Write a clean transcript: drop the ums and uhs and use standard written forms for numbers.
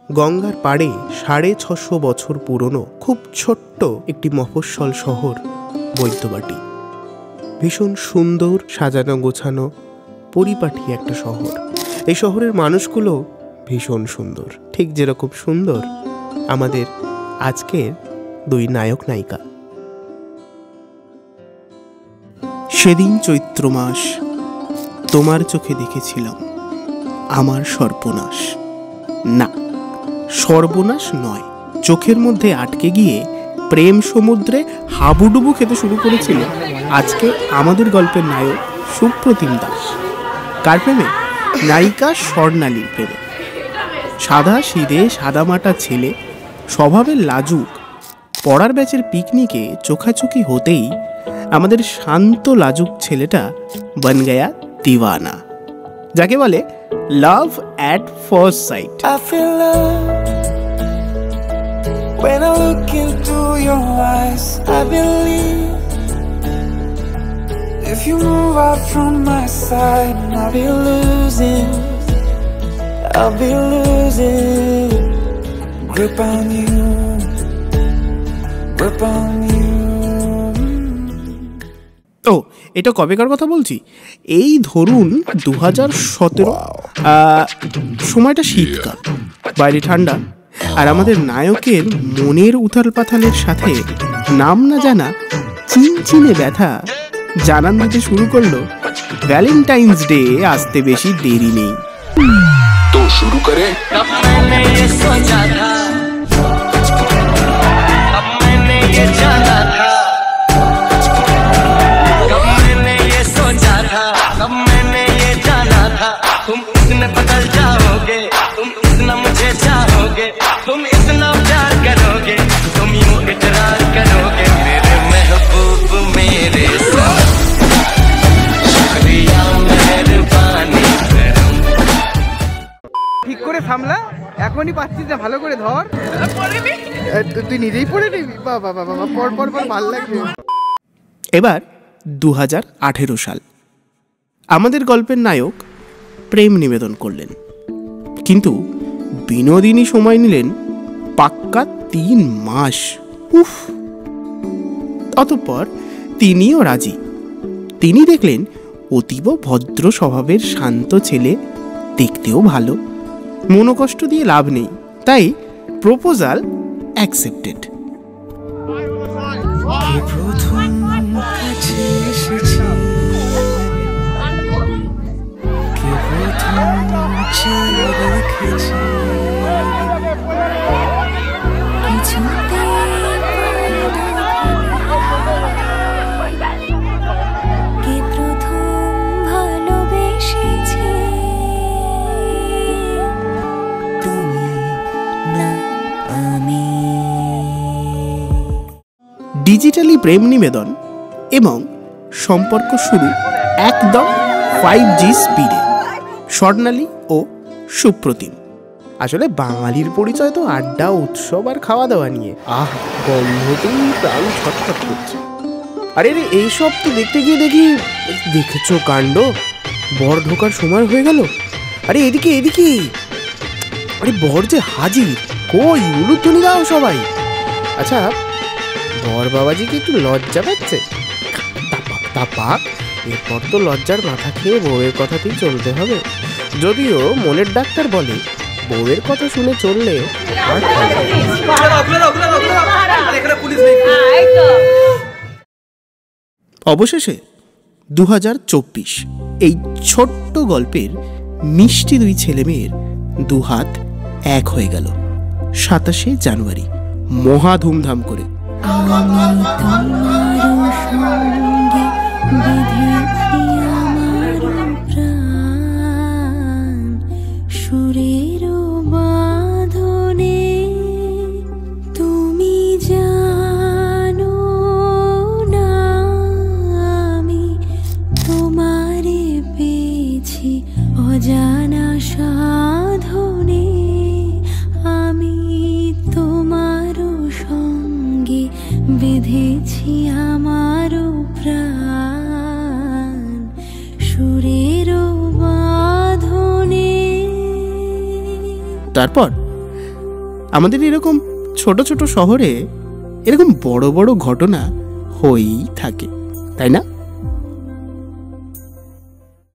গঙ্গার পাড়ে 650 বছর পুরনো খুব ছোট্ট একটি মফস্বল শহর বৈদ্যবাটি। ভীষণ সুন্দর, সাজানো গোছানো, পরিপাটি একটা শহর। এই শহরের মানুষগুলো ভীষণ সুন্দর, ঠিক যেরকম সুন্দর আমাদের আজকের দুই নায়ক নায়িকা। সেদিন চৈত্র মাস, তোমার চোখে দেখেছিলাম আমার সর্বনাশ। না, সর্বনাশ নয়, চোখের মধ্যে আটকে গিয়ে প্রেম সমুদ্রে হাবুডুবু খেতে শুরু করেছিল আজকে আমাদের গল্পের নায়ক সুপ্রতিম দাস। কার প্রেমে? নায়িকা স্বর্ণালীর প্রেমে। সাদা সিধে সাদামাটা ছেলে, স্বভাবের লাজুক, পড়ার ব্যাচের পিকনিকে চোখাচোখি হতেই আমাদের শান্ত লাজুক ছেলেটা বন গয়া দিওয়ানা, যাকে বলে love at first sight. When I look into your eyes, I believe if you move out from my side, I'll be losing grip on you, grip on you. ও, এটা কবেকার কথা বলছি? এই ধরুন 2017, সময়টা শীতকাল, বাইরে ঠান্ডা, আর আমাদের নায়কের মনের উথাল পাথালের সাথে নাম না জানা চিনচিনে ব্যথা জানান দিতে শুরু করলো ভ্যালেন্টাইন্স ডে আসতে বেশি দেরি নেই। তো শুরু করে तुम इतना प्यार करोगे, तुम यूं इकरार करोगे, मेरे महबूब मेरे साथ, शुक्रिया मेहरबानी। ঠিক করে সামলা, এখনই পাচ্ছিস না, ভালো করে ধর। তুই নিজেই পড়ে নিবি? বাবা বাবা, পর পর পর ভালো লাগবে। এবার 2018 সাল, আমাদের গল্পের নায়ক প্রেম নিবেদন করলেন, কিন্তু বিনোদিনী সময় নিলেন পাক্কা 3 মাস। উফ! অতঃপর তিনিও রাজি। তিনি দেখলেন অতীব ভদ্র স্বভাবের শান্ত ছেলে, দেখতেও ভালো, মনোকষ্ট দিয়ে লাভ নেই, তাই প্রপোজাল অ্যাকসেপ্টেড। ডিজিটালি প্রেম নিবেদন এবং সম্পর্ক শুরু একদম 5G স্পিডে। স্বর্ণালী ও সুপ্রতিম। আসলে বাঙালির পরিচয় তো আড্ডা, উৎসব আর খাওয়া দাওয়া নিয়ে। গন্ধতেই প্রাণ ছটফট করছে। আরে রে, এইসব তো দেখতে গিয়ে দেখেছো কাণ্ড, বর ঢোকার সময় হয়ে গেল। আরে এদিকে এদিকে, আরে বর যে হাজির, কই উলুধ্বনি দাও সবাই। আচ্ছা, বর বাবাজিকে একটু লজ্জা পাচ্ছে? তাপাক, এরপর তো লজ্জার মাথা খেয়ে বউয়ের কথাতেই চলতে হবে। যদিও মনের ডাক্তার বলে বউয়ের কথা শুনে চললে অবশেষে 2024 এই ছোট্ট গল্পের মিষ্টি দুই ছেলে মেয়ের দুহাত এক হয়ে গেল 27শে জানুয়ারি, মহা ধুমধাম করে। অজানা সাধনে আমি তোমারও সঙ্গে বেঁধেছি আমারও প্রাণ সুরেরও বাঁধনে। তারপর আমাদের এরকম ছোট ছোট শহরে এরকম বড় বড় ঘটনা হয়েই থাকে, তাই না?